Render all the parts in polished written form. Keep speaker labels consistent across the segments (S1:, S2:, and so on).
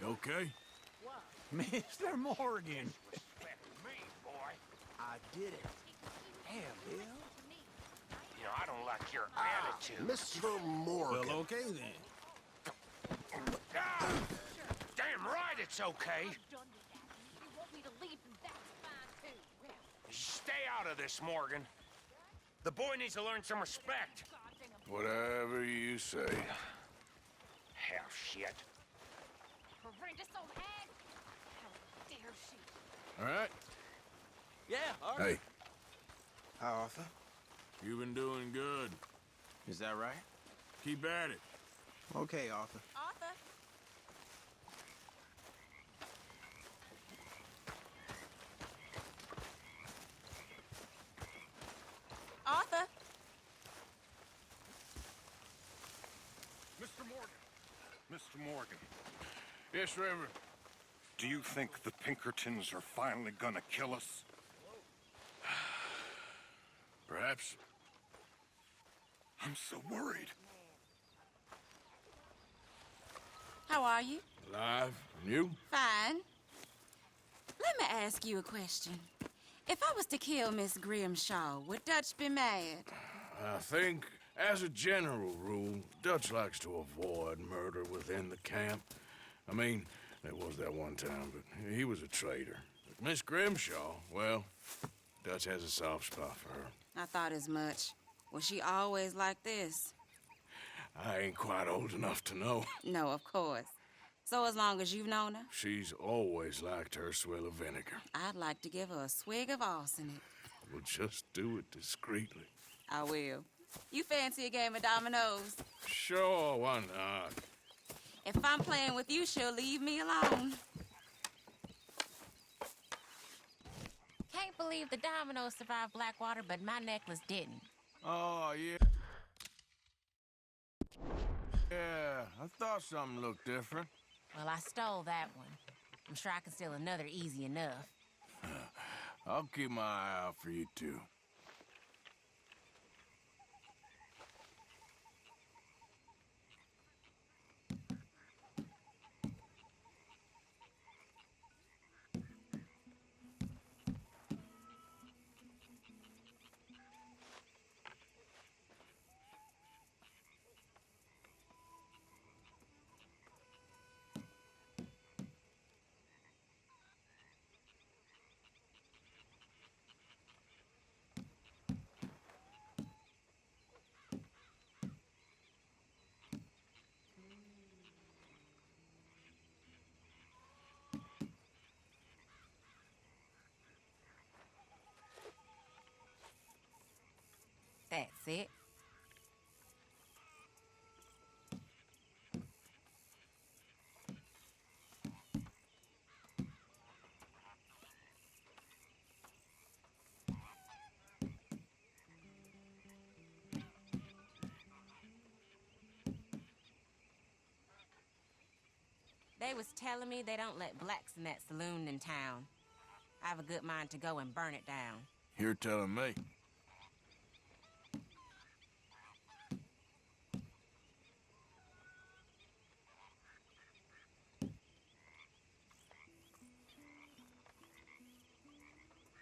S1: Okay?
S2: What?
S1: Mr. Morgan.
S2: Respect me, boy.
S1: I did it. Damn, Bill.
S2: You know, I don't like your attitude.
S3: Mr. Morgan.
S1: Well, okay then.
S2: Ah! Damn right it's okay.
S4: You want me to leave, and that's fine too. Well,
S2: Stay out of this, Morgan. The boy needs to learn some respect.
S4: goddamn
S3: Whatever you say.
S2: Half shit.
S4: horrendous old hag. How dare she?
S1: All right.
S5: Yeah, all
S3: Hey,
S5: Hi, Arthur.
S1: You've been doing good.
S5: Is that right?
S1: Keep at it.
S5: Okay, Arthur.
S4: Arthur. Arthur.
S6: Mr. Morgan. Mr. Morgan,
S1: Yes, Reverend.
S6: do you think the Pinkertons are finally gonna kill us?
S1: Perhaps.
S6: I'm so worried.
S7: How are you?
S1: Alive. And you?
S7: Fine. Let me ask you a question. If I was to kill Miss Grimshaw, would Dutch be mad?
S1: I think, as a general rule, Dutch likes to avoid murder within the camp. I mean, there was that one time, but he was a traitor. But Miss Grimshaw, well, Dutch has a soft spot for her.
S7: I thought as much. Was she always like this?
S1: I ain't quite old enough to know.
S7: No, of course. So as long as you've known her,
S1: She's always liked her swill of vinegar.
S7: I'd like to give her a swig of arsenic.
S1: We'll just do it discreetly.
S7: I will. You fancy a game of dominoes?
S1: Sure, why not?
S7: If I'm playing with you, she'll leave me alone.
S4: Can't believe the dominoes survived Blackwater, but my necklace didn't.
S1: Oh, yeah. Yeah, I thought something looked different.
S4: Well, I stole that one. I'm sure I can steal another easy enough.
S1: I'll keep my eye out for you, too.
S4: That's it. They was telling me they don't let blacks in that saloon in town. I have a good mind to go and burn it down.
S1: You're telling me.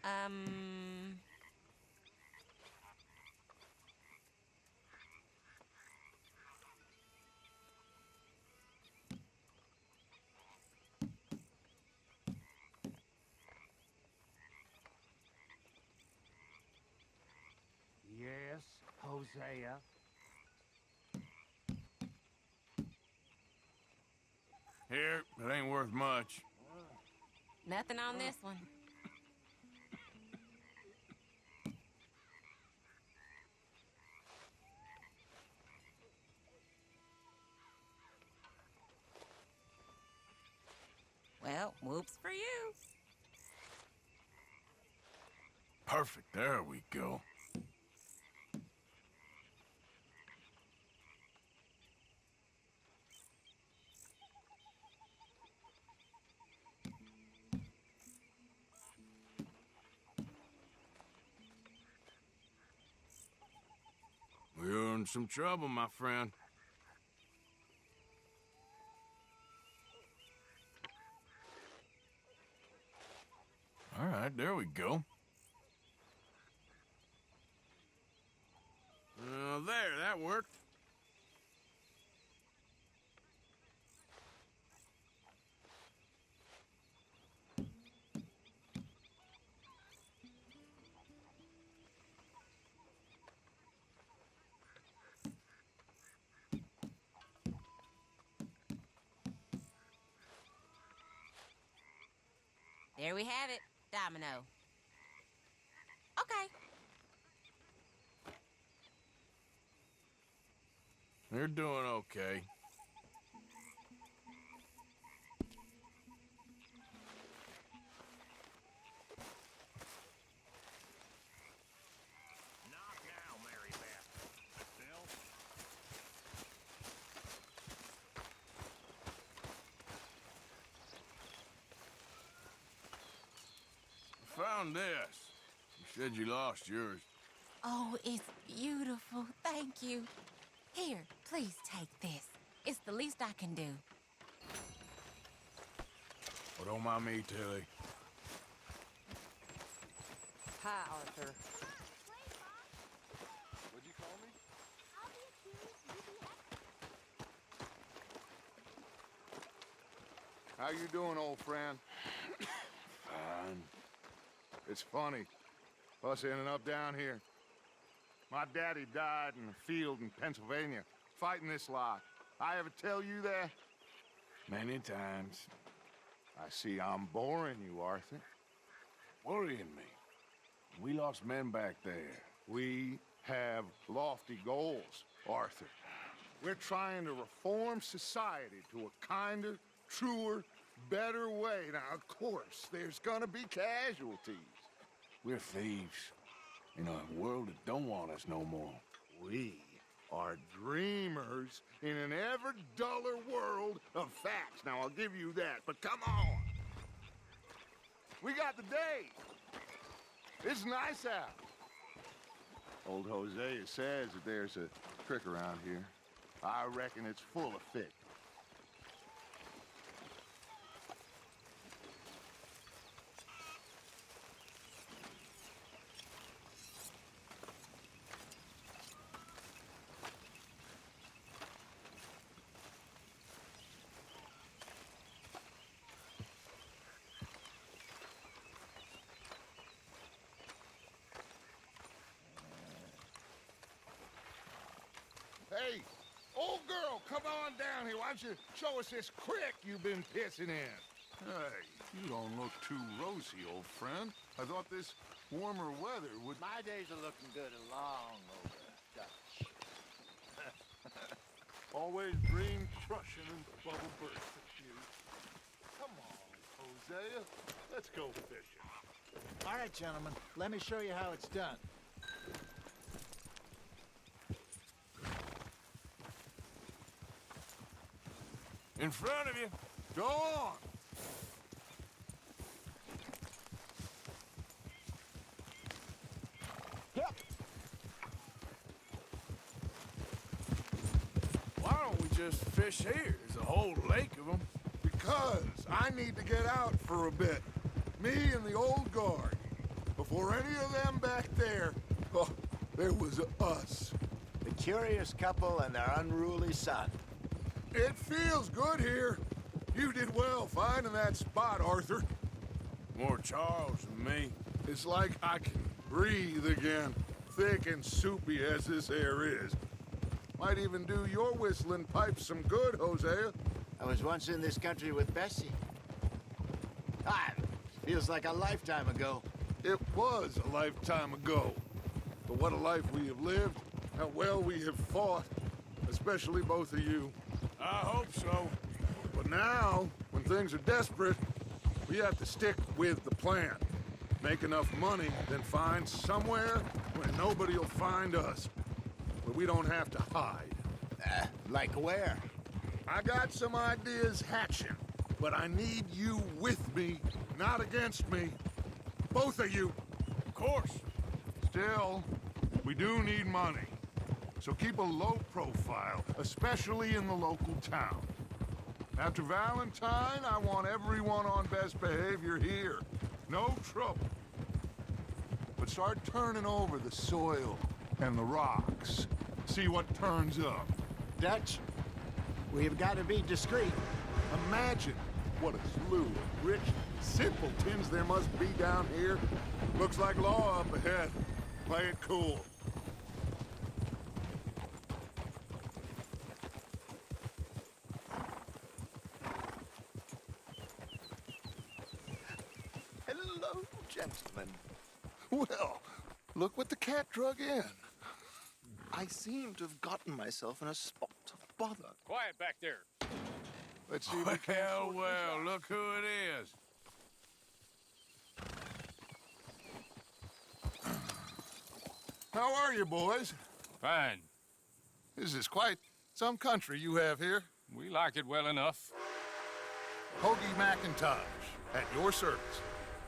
S4: Um...
S2: Yes, Hosea.
S1: Here, it ain't worth much.
S4: Nothing on this one. Well, whoops for you.
S1: Perfect, there we go. We're in some trouble, my friend. right, there we go. There, that worked.
S4: There we have it, Domino. Okay.
S1: You're doing okay.
S2: Not now, Mary Beth. Bill?
S1: Found this. You said you lost yours.
S4: Oh, it's beautiful. Thank you. Here, please take this. It's the least I can do.
S1: Well, don't mind me, Tilly.
S8: Hi, Arthur.
S3: What'd you call me? How you doing, old friend?
S1: Fine.
S3: It's funny, us ending up down here. My daddy died in a field in Pennsylvania, fighting this lot. I ever tell you that?
S1: Many times.
S3: I see I'm boring you, Arthur.
S1: Worrying me. We lost men back there.
S3: We have lofty goals, Arthur. We're trying to reform society to a kinder, truer, better way. Now, of course, there's gonna be casualties.
S1: We're thieves. In a world that don't want us no more.
S3: We are dreamers in an ever duller world of facts. Now, I'll give you that, but come on. We got the day. It's nice out. Old Hosea says that there's a trick around here. I reckon it's full of fish. Hey, old girl, come on down here. Why don't you show us this creek you've been pissing in?
S9: Hey, you don't look too rosy, old friend. I thought this warmer weather would...
S10: My days are looking good along over Dutch.
S9: Always dream crushing and bubble burst at you. Come on, Hosea. Let's go fishing.
S10: All right, gentlemen, let me show you how it's done.
S1: In front of you.
S3: Go on.
S1: Why don't we just fish here? There's a whole lake of them.
S3: Because I need to get out for a bit. Me and the old guard. Before any of them back there, oh, there was us.
S10: The curious couple and their unruly son.
S3: It feels good here. You did well finding that spot, Arthur.
S1: More Charles than me.
S3: It's like I can breathe again, thick and soupy as this air is. Might even do your whistling pipes some good, Hosea.
S10: I was once in this country with Bessie. Feels like a lifetime ago.
S3: It was a lifetime ago. But what a life we have lived, how well we have fought, especially both of you.
S1: I hope so.
S3: But now, when things are desperate, we have to stick with the plan. Make enough money, then find somewhere where nobody will find us. Where we don't have to hide.
S10: Like where?
S3: I got some ideas hatching, but I need you with me, not against me. Both of you.
S1: Of course.
S3: Still, we do need money. So keep a low profile, especially in the local town. After Valentine, I want everyone on best behavior here. No trouble. but start turning over the soil and the rocks. See what turns up.
S10: Dutch, we've got to be discreet.
S3: Imagine what a slew of rich simpletons there must be down here. Looks like law up ahead. Play it cool.
S10: Hello, gentlemen.
S3: Well, look what the cat drug in.
S10: I seem to have gotten myself in a spot of bother.
S2: Quiet back there.
S3: Let's see if we can
S1: Well,
S3: sort this
S1: well,
S3: out.
S1: look who it is.
S3: How are you, boys?
S2: Fine.
S3: This is quite some country you have here.
S2: We like it well enough.
S3: Hoagie McIntosh, at your service.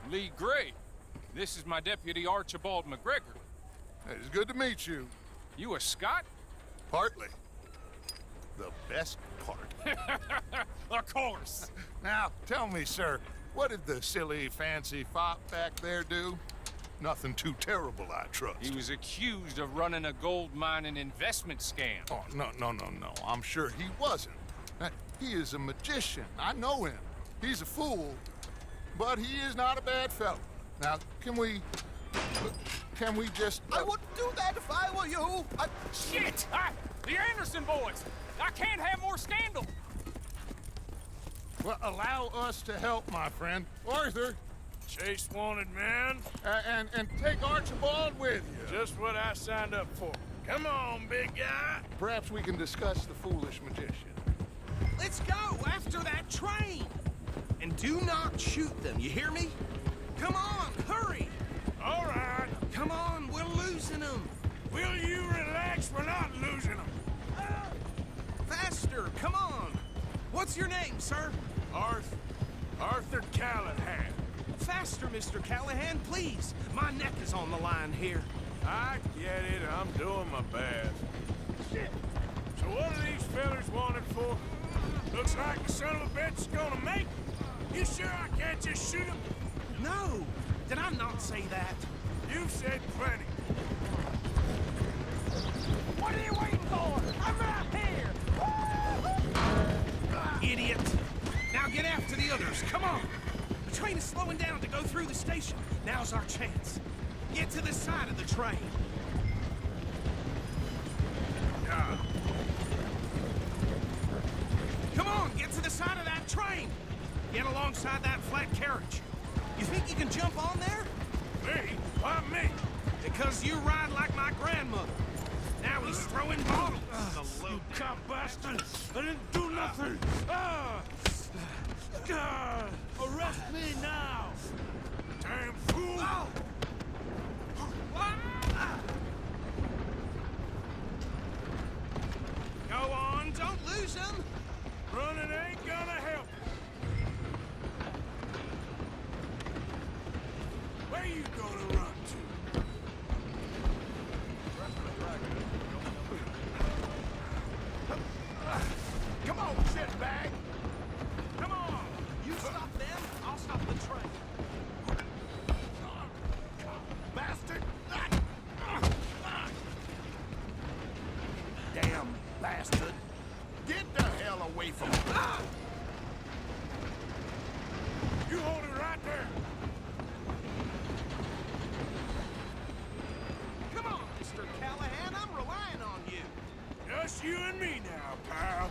S2: Lee Gray. This is my deputy Archibald McGregor.
S3: It's good to meet you.
S2: You a Scot?
S3: Partly. The best part.
S2: Of course.
S3: Now, tell me, sir, what did the silly, fancy fop back there do? Nothing too terrible, I trust.
S2: He was accused of running a gold mining investment scam.
S3: Oh, no. I'm sure he wasn't. He is a magician. I know him. He's a fool, but he is not a bad fellow. Now, can we just...
S10: I wouldn't do that if I were you.
S2: Shit! The Anderson boys! I can't have more scandal!
S3: Well, allow us to help, my friend. Arthur,
S1: Chase wanted man.
S3: and take Archibald with you.
S1: Just what I signed up for. Come on, big guy.
S3: Perhaps we can discuss the foolish magician.
S11: Let's go after that train! And do not shoot them, you hear me? Come on, hurry!
S1: All right.
S11: Come on, we're losing them!
S1: Will you relax? We're not losing them.
S11: Faster, come on! What's your name, sir?
S1: Arthur Callahan.
S11: Faster, Mr. Callahan, please! My neck is on the line here.
S1: I get it. I'm doing my best. Shit. So what are these fellas wanted for? Looks like the son of a bitch is gonna make. You sure I can't just shoot him?
S11: No! Did I not say that?
S1: You've said plenty.
S11: What are you waiting for? I'm right here! Idiot! Now get after the others, come on! The train is slowing down to go through the station. Now's our chance. Get to the side of the train. Come on, get to the side of that train! Get alongside that flat carriage. You think you can jump on there?
S1: Me? Why me?
S11: Because you ride like my grandmother. Now he's throwing bottles.
S1: You cop bastard! I didn't do nothing! Arrest me now! Damn fool!
S11: Go on, don't lose him.
S1: Running ain't gonna help. Where you gonna run to?
S3: Come on, shitbag!
S11: Come on. You stop them, I'll stop the train.
S3: Bastard!
S11: Damn bastard.
S3: Get the hell away from me!
S1: You hold it right there.
S11: Come on, Mr. Callahan, I'm relying on you.
S1: Just you and me now, pal.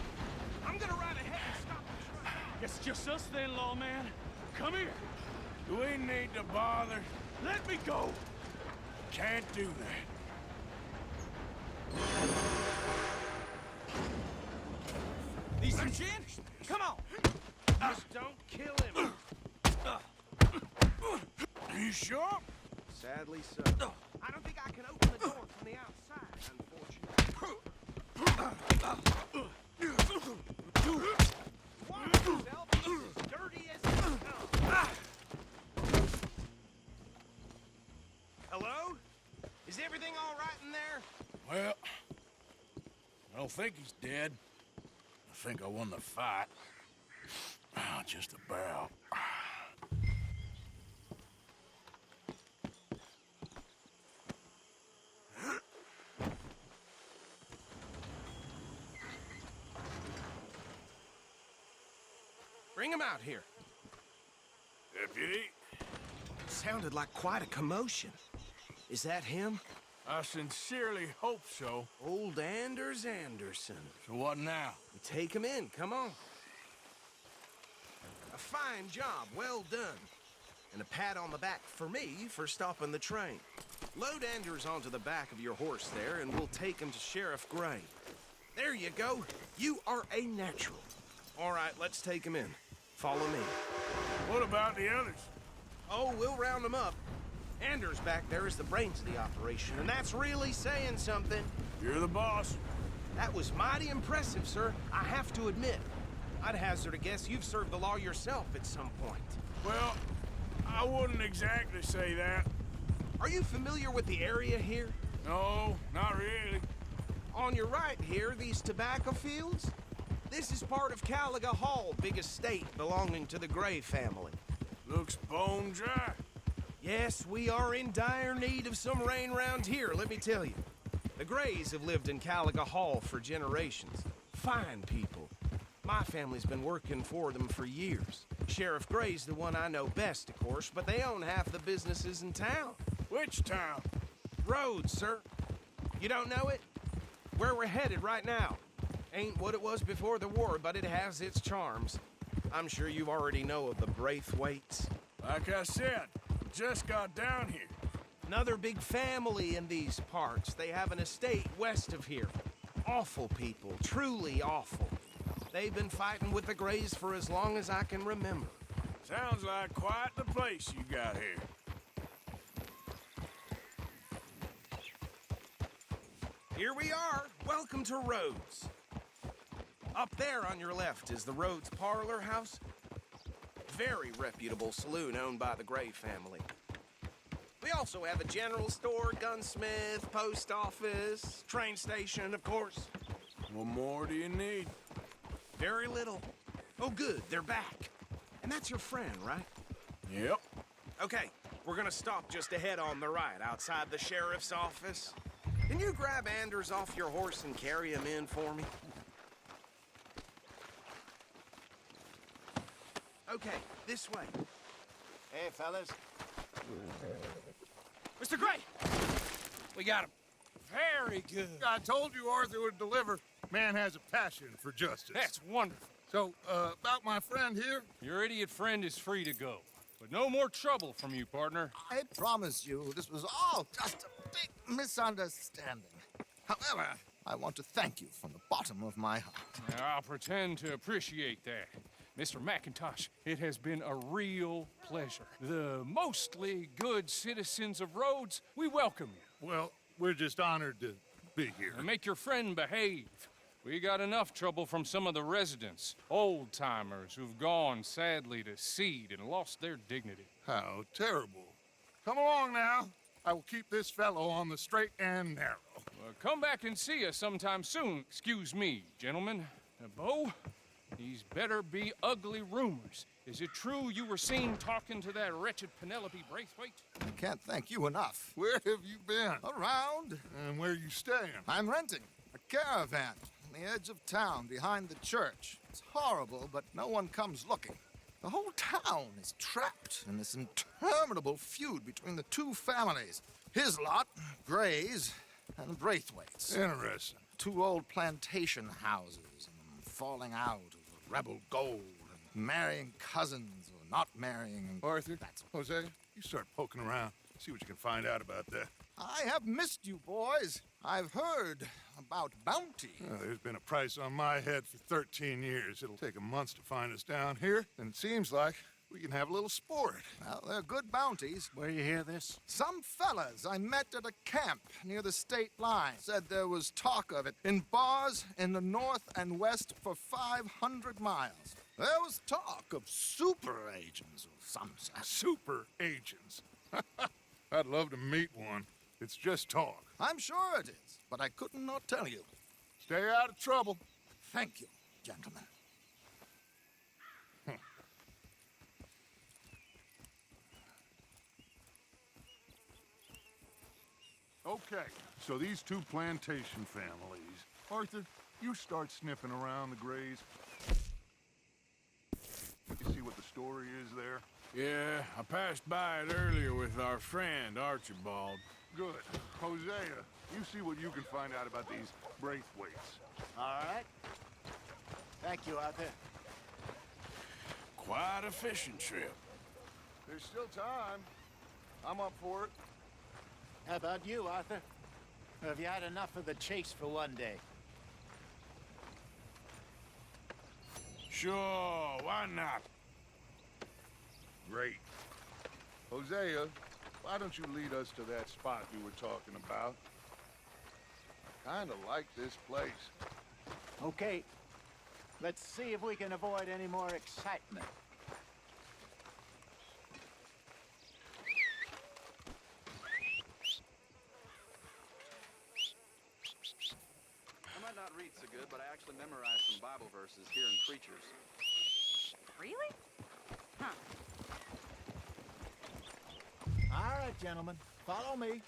S11: I'm gonna ride ahead and stop the train.
S1: It's just us then, lawman. Come here. Do we need to bother? Let me go. Can't do that.
S11: Need some gin? Come on. Just don't kill him.
S1: You sure?
S11: Sadly so. I don't think I can open the door from the outside, unfortunately. Watch yourself. He's as dirty as he comes. Hello? Is everything all right in there?
S1: Well, I don't think he's dead. I think I won the fight. Just about.
S11: Bring him out here.
S1: Deputy,
S11: Sounded like quite a commotion. Is that him?
S1: I sincerely hope so.
S11: Old Anders Anderson.
S1: So what now?
S11: Take him in, come on. A fine job, well done. And a pat on the back for me for stopping the train. Load Anders onto the back of your horse there, and we'll take him to Sheriff Gray. There you go. You are a natural. All right, let's take him in. Follow me.
S1: What about the others?
S11: Oh, we'll round them up. Anders back there is the brains of the operation, and that's really saying something.
S1: You're the boss.
S11: That was mighty impressive, sir. I have to admit. I'd hazard a guess you've served the law yourself at some point.
S1: Well, I wouldn't exactly say that.
S11: Are you familiar with the area here?
S1: No, not really.
S11: On your right here, these tobacco fields? This is part of Caliga Hall, big estate belonging to the Gray family.
S1: Looks bone dry.
S11: Yes, we are in dire need of some rain round here, let me tell you. The Grays have lived in Caliga Hall for generations. Fine people. My family's been working for them for years. Sheriff Gray's the one I know best, of course, but they own half the businesses in town.
S1: Which town?
S11: Rhodes, sir. You don't know it? Where we're headed right now. Ain't what it was before the war, but it has its charms. I'm sure you already know of the Braithwaites.
S1: Like I said, just got down here.
S11: Another big family in these parts. They have an estate west of here. Awful people, truly awful. They've been fighting with the Grays for as long as I can remember.
S1: Sounds like quite the place you got here.
S11: Here we are. Welcome to Rhodes. Up there on your left is the Rhodes Parlor House. Very reputable saloon owned by the Gray family. We also have a general store, gunsmith, post office, train station, of course.
S1: What more do you need?
S11: Very little. Oh, good, they're back. And that's your friend, right?
S1: Yep.
S11: Okay, we're gonna stop just ahead on the right, outside the sheriff's office. Can you grab Anders off your horse and carry him in for me? Okay, this way.
S3: Hey, fellas.
S11: Mr. Gray! We got him. Very good.
S9: I told you Arthur would deliver. Man has a passion for justice.
S12: That's wonderful.
S9: So, about my friend here?
S12: Your idiot friend is free to go. But no more trouble from you, partner.
S10: I promise you, this was all just a big misunderstanding. However, I want to thank you from the bottom of my heart.
S12: I'll pretend to appreciate that. Mr. McIntosh, it has been a real pleasure. The mostly good citizens of Rhodes, we welcome you.
S9: Well, we're just honored to be here.
S12: And make your friend behave. We got enough trouble from some of the residents, old-timers who've gone, sadly, to seed and lost their dignity.
S9: How terrible. Come along now. I will keep this fellow on the straight and narrow.
S12: Come back and see us sometime soon. Excuse me, gentlemen. Bo, these better be ugly rumors. Is it true you were seen talking to that wretched Penelope Braithwaite?
S10: I can't thank you enough.
S9: Where have you been?
S10: Around.
S9: And where you staying?
S10: I'm renting a caravan on the edge of town behind the church. It's horrible, but no one comes looking. The whole town is trapped in this interminable feud between the two families. His lot, Gray's, and Braithwaite's.
S9: Interesting.
S10: Two old plantation houses, and falling out over rebel gold, and marrying cousins or not marrying. And
S9: Arthur, Hosea, you start poking around. See what you can find out about that.
S10: I have missed you, boys. I've heard about bounty.
S9: There's been a price on my head for 13 years. It'll take 'em months to find us down here, and it seems like we can have a little sport.
S10: Well, they're good bounties.
S9: Where you hear this?
S10: Some fellas I met at a camp near the state line said there was talk of it in bars in the north and west for 500 miles. There was talk of super agents of some sort.
S9: Super agents. I'd love to meet one. It's just talk.
S10: I'm sure it is, but I couldn't not tell you.
S9: Stay out of trouble.
S10: Thank you, gentlemen.
S9: Okay, so these two plantation families. Arthur, you start sniffing around the Grays. story is there?
S1: Yeah, I passed by it earlier with our friend, Archibald.
S9: Good. Hosea, you see what you can find out about these Braithwaites.
S13: All right. Thank you, Arthur.
S1: Quite a fishing trip.
S9: There's still time. I'm up for it.
S13: How about you, Arthur? Or have you had enough of the chase for one day?
S1: Sure, why not?
S9: Great. Hosea, why don't you lead us to that spot you were talking about? Kinda like this place.
S13: Okay. Let's see if we can avoid any more excitement.
S5: I might not read so good, but I actually memorized some Bible verses here in Preachers.
S7: Really? Huh.
S13: All right, gentlemen. Follow me.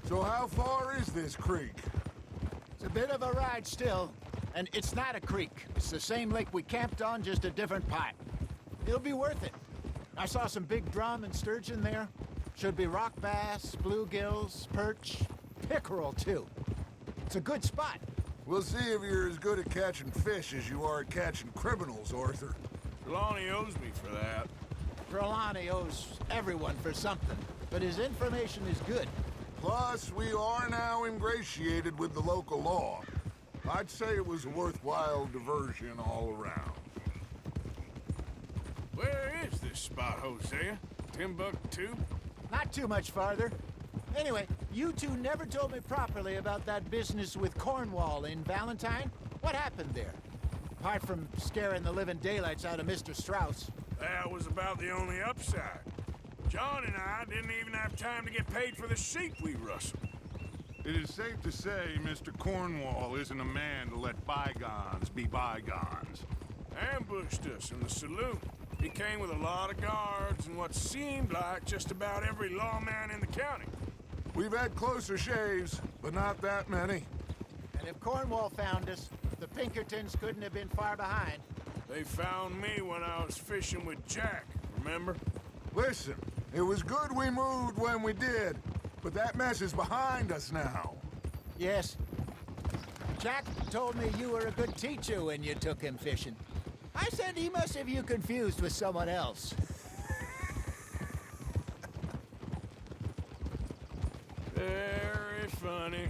S3: So how far is this creek?
S13: It's a bit of a ride still, and it's not a creek. It's the same lake we camped on, just a different part. It'll be worth it. I saw some big drum and sturgeon there. Should be rock bass, bluegills, perch, pickerel too. It's a good spot.
S3: We'll see if you're as good at catching fish as you are at catching criminals, Arthur.
S1: Trelawney owes me for that.
S13: Trelawney owes everyone for something, but his information is good.
S3: Plus, we are now ingratiated with the local law. I'd say it was a worthwhile diversion all around.
S1: Where is this spot, Hosea? Timbuktu?
S13: Not too much farther. Anyway, you two never told me properly about that business with Cornwall in Valentine. What happened there? Apart from scaring the living daylights out of Mr. Strauss.
S1: That was about the only upside. John and I didn't even have time to get paid for the sheep we rustled.
S9: It is safe to say Mr. Cornwall isn't a man to let bygones be bygones.
S1: Ambushed us in the saloon. He came with a lot of guards and what seemed like just about every lawman in the county.
S3: We've had closer shaves, but not that many.
S13: And if Cornwall found us, the Pinkertons couldn't have been far behind.
S1: They found me when I was fishing with Jack, remember?
S3: Listen, it was good we moved when we did, but that mess is behind us now.
S13: Yes. Jack told me you were a good teacher when you took him fishing. I said he must have you confused with someone else.
S1: Very funny.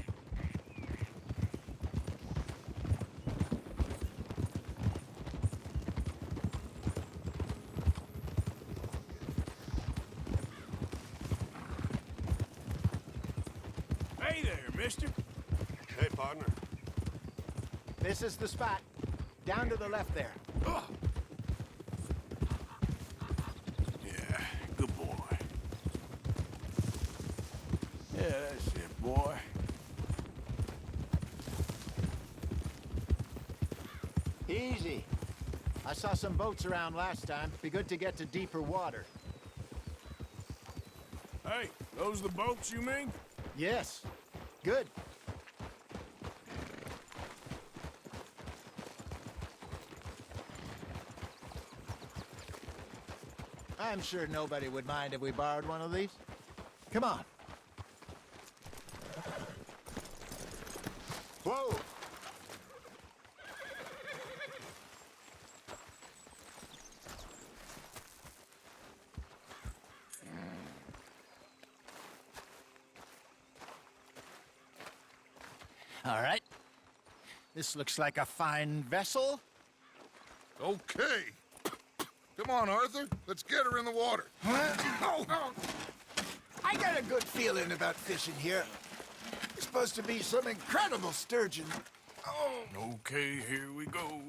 S1: Hey there, mister.
S6: Hey, partner.
S13: This is the spot. Down to the left there.
S1: Oh. Yeah, good boy. Yeah, that's it, boy.
S13: Easy. I saw some boats around last time. Be good to get to deeper water.
S1: Hey, those the boats you mean?
S13: Yes. Good. I'm sure nobody would mind if we borrowed one of these. Come on. Whoa! All right. This looks like a fine vessel.
S3: Okay. Come on, Arthur. Let's get her in the water.
S13: Oh. I got a good feeling about fishing here. There's supposed to be some incredible sturgeon. Oh.
S1: Okay, here we go.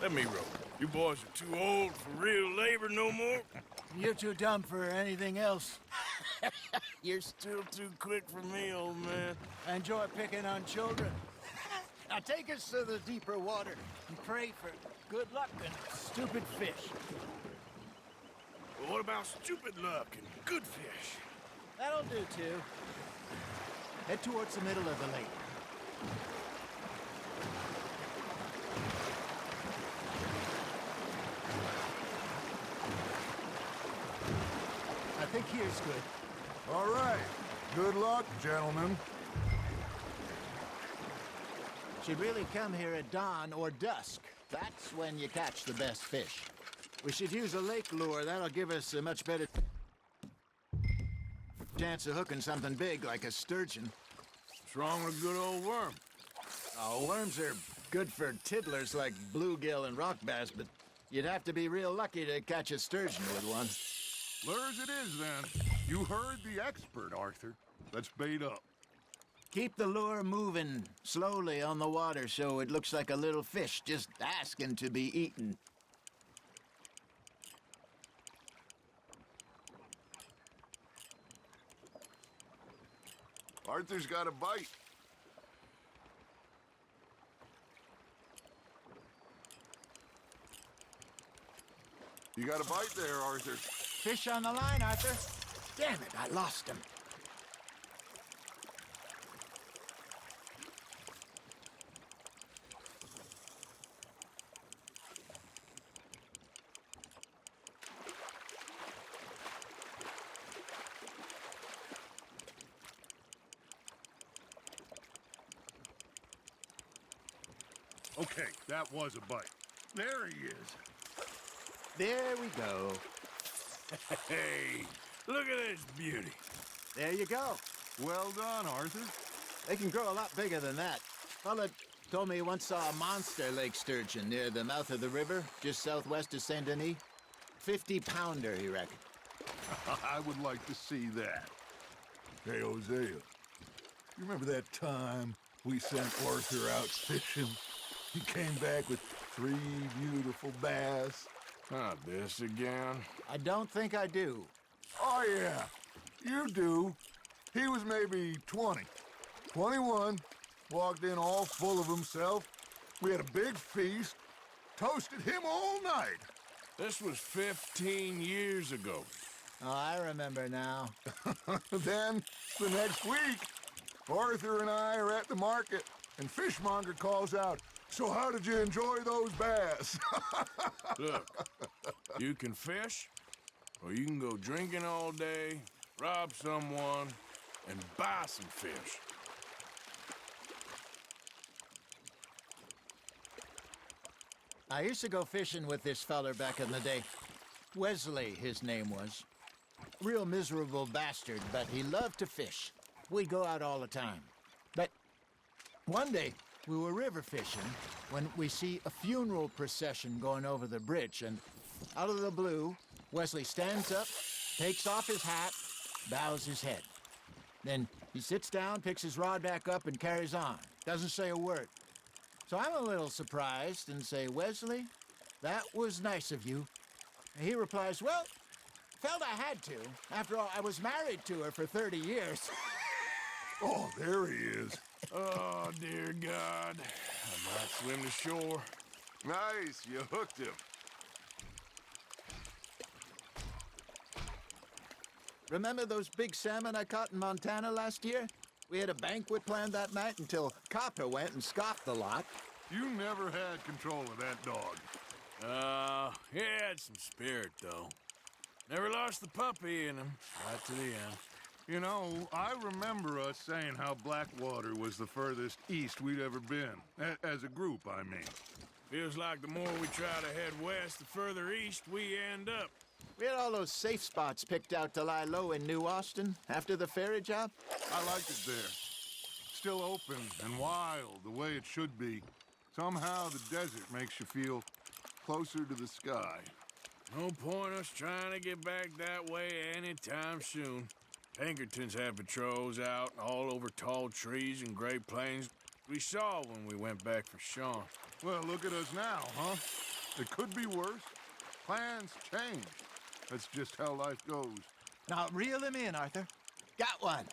S1: Let me row. You boys are too old for real labor no more.
S13: You're too dumb for anything else.
S1: You're still too quick for me, old man.
S13: I enjoy picking on children. Now take us to the deeper water and pray for good luck and stupid fish.
S1: Well, what about stupid luck and good fish?
S13: That'll do, too. Head towards the middle of the lake. I think here's good.
S9: All right. Good luck, gentlemen.
S13: Should really come here at dawn or dusk. That's when you catch the best fish. We should use a lake lure. That'll give us a much better chance of hooking something big like a sturgeon.
S1: What's wrong with a good old worm?
S13: Oh, worms are good for tiddlers like bluegill and rock bass, but you'd have to be real lucky to catch a sturgeon with one.
S9: Lures it is, then. You heard the expert, Arthur. Let's bait up.
S13: Keep the lure moving slowly on the water so it looks like a little fish just asking to be eaten.
S9: Arthur's got a bite. You got a bite there, Arthur.
S13: Fish on the line, Arthur. Damn it, I lost him.
S9: Okay, that was a bite. There he is.
S13: There we go.
S1: Hey, look at this beauty.
S13: There you go.
S9: Well done, Arthur.
S13: They can grow a lot bigger than that. Fella told me he once saw a monster lake sturgeon near the mouth of the river, just southwest of Saint Denis. 50-pounder, he reckoned.
S9: I would like to see that. Hey, Hosea, you remember that time we sent Arthur out fishing? He came back with 3 beautiful bass.
S1: Not this again.
S13: I don't think I do.
S9: Oh, yeah, you do. He was maybe 20, 21, walked in all full of himself. We had a big feast, toasted him all night.
S1: This was 15 years ago.
S13: Oh, I remember now.
S9: Then, the next week, Arthur and I are at the market, and Fishmonger calls out, "So how did you enjoy those bass?"
S1: Look, you can fish, or you can go drinking all day, rob someone, and buy some fish.
S13: I used to go fishing with this feller back in the day. Wesley, his name was. Real miserable bastard, but he loved to fish. We'd go out all the time. But one day, we were river fishing when we see a funeral procession going over the bridge, and out of the blue, Wesley stands up, takes off his hat, bows his head. Then he sits down, picks his rod back up, and carries on. Doesn't say a word. So I'm a little surprised and say, "Wesley, that was nice of you." And he replies, "Well, felt I had to. After all, I was married to her for 30 years.
S9: Oh, there he is.
S1: Oh, dear God. I might swim to shore.
S9: Nice, you hooked him.
S13: Remember those big salmon I caught in Montana last year? We had a banquet planned that night until Copper went and scoffed the lot.
S9: You never had control of that dog.
S1: He had some spirit, though. Never lost the puppy in him, right to the end.
S9: You know, I remember us saying how Blackwater was the furthest east we'd ever been. As a group, I mean.
S1: Feels like the more we try to head west, the further east we end up.
S13: We had all those safe spots picked out to lie low in New Austin after the ferry job.
S9: I liked it there. Still open and wild, the way it should be. Somehow the desert makes you feel closer to the sky.
S1: No point us trying to get back that way anytime soon. Pinkertons had patrols out all over tall trees and Great Plains. We saw when we went back for Sean.
S9: Well, look at us now, huh? It could be worse. Plans change. That's just how life goes.
S13: Now, reel him in, Arthur. Got one.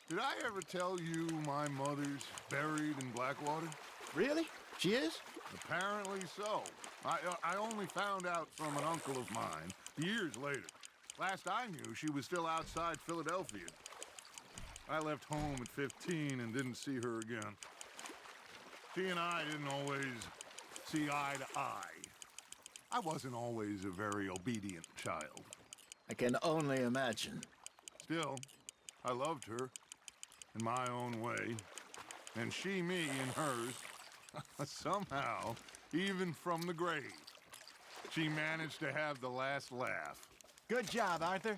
S3: Did I ever tell you my mother's buried in Blackwater?
S13: Really? She is?
S3: Apparently so. I only found out from an uncle of mine years later. Last I knew, she was still outside Philadelphia. I left home at 15 and didn't see her again. She and I didn't always see eye to eye. I wasn't always a very obedient child.
S13: I can only imagine.
S3: Still, I loved her in my own way, and she me in hers. Somehow, even from the grave, she managed to have the last laugh.
S13: Good job, Arthur.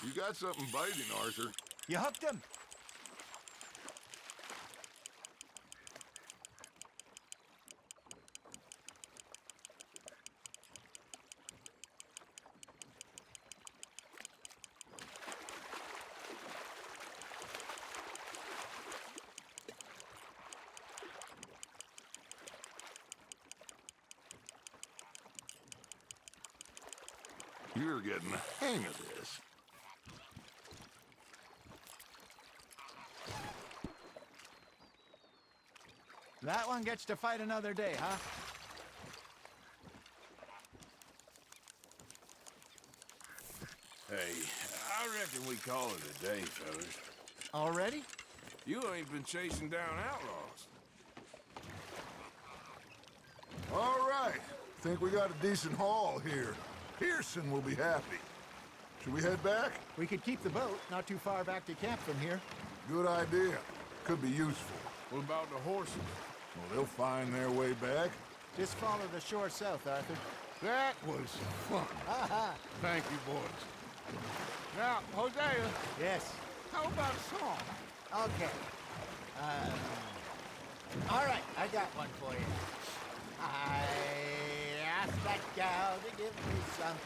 S3: You got something biting, Arthur.
S13: You hooked him?
S3: You're getting the hang of this.
S13: That one gets to fight another day, huh?
S1: Hey, I reckon we call it a day, fellas.
S13: Already?
S1: You ain't been chasing down outlaws.
S9: All right. Think we got a decent haul here. Pearson will be happy. Should we head back?
S13: We could keep the boat not too far back to camp from here.
S9: Good idea. Could be useful.
S1: What about the horses?
S9: Well, they'll find their way back.
S13: Just follow the shore south, Arthur.
S3: That was fun. Thank you, boys. Now, Hosea.
S13: Yes.
S3: How about a song?
S13: Okay. All right, I got one for you. I asked that gal to give me some.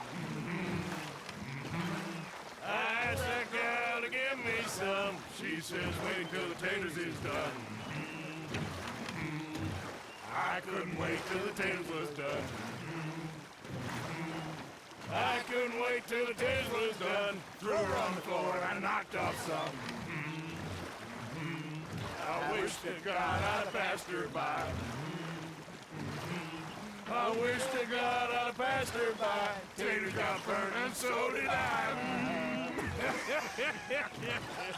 S1: I asked that gal to give me some. She says wait till the taters is done. I couldn't wait till the taters was done. I couldn't wait till the taters was done. Threw her on the floor and I knocked off some. I wish to God I'd passed her by. I wish to God I'd passed her by. Taters got burned and so did I.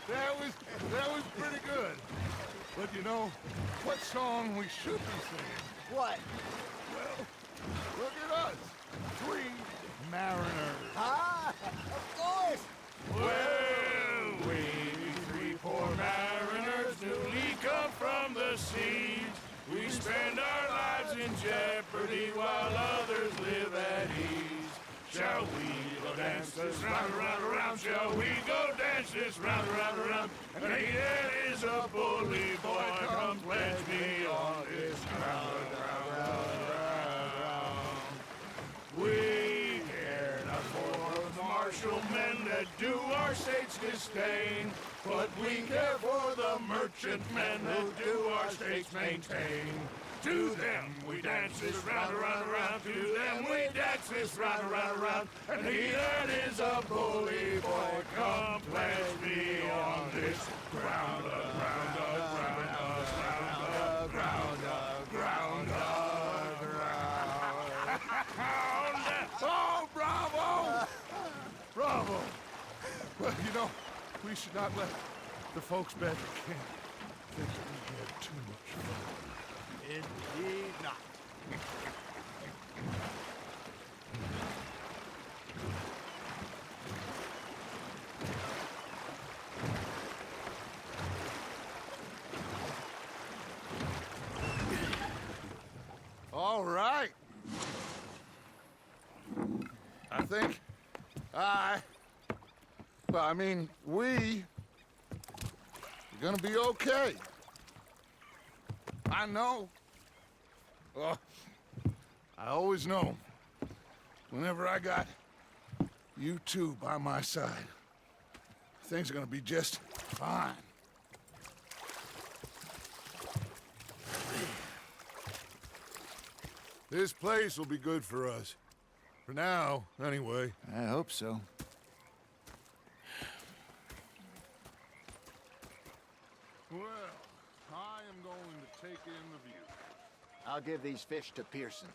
S3: that was pretty good. But you know, what song we should be singing?
S13: What?
S3: Well, look at us. 3 mariners.
S13: Ah, of course.
S1: Well, we 3 poor mariners newly come from the seas. We spend our lives in jeopardy while others live at ease. Shall we go dance this round, around, around? Shall we go dance this round, around, around? And it is a bully boy, come pledge me on this ground, round. We care not for the martial men that do our state's disdain, but we care for the merchant men who do our states maintain. To them we dance this round, around, around. To them we dance this round, around, around. And he that is a bully boy, come pledge me on this ground, ground, ground, ground, ground, ground.
S3: Oh, bravo! Bravo! Well, you know, we should not let the folks back at camp think that we had too much fun.
S13: Indeed not.
S3: All right. think we are gonna be okay. I know. Oh, I always know. Whenever I got you two by my side, things are gonna be just fine. This place will be good for us. For now, anyway.
S13: I hope so.
S3: Well, I am going to take in the view.
S13: I'll give these fish to Pearson.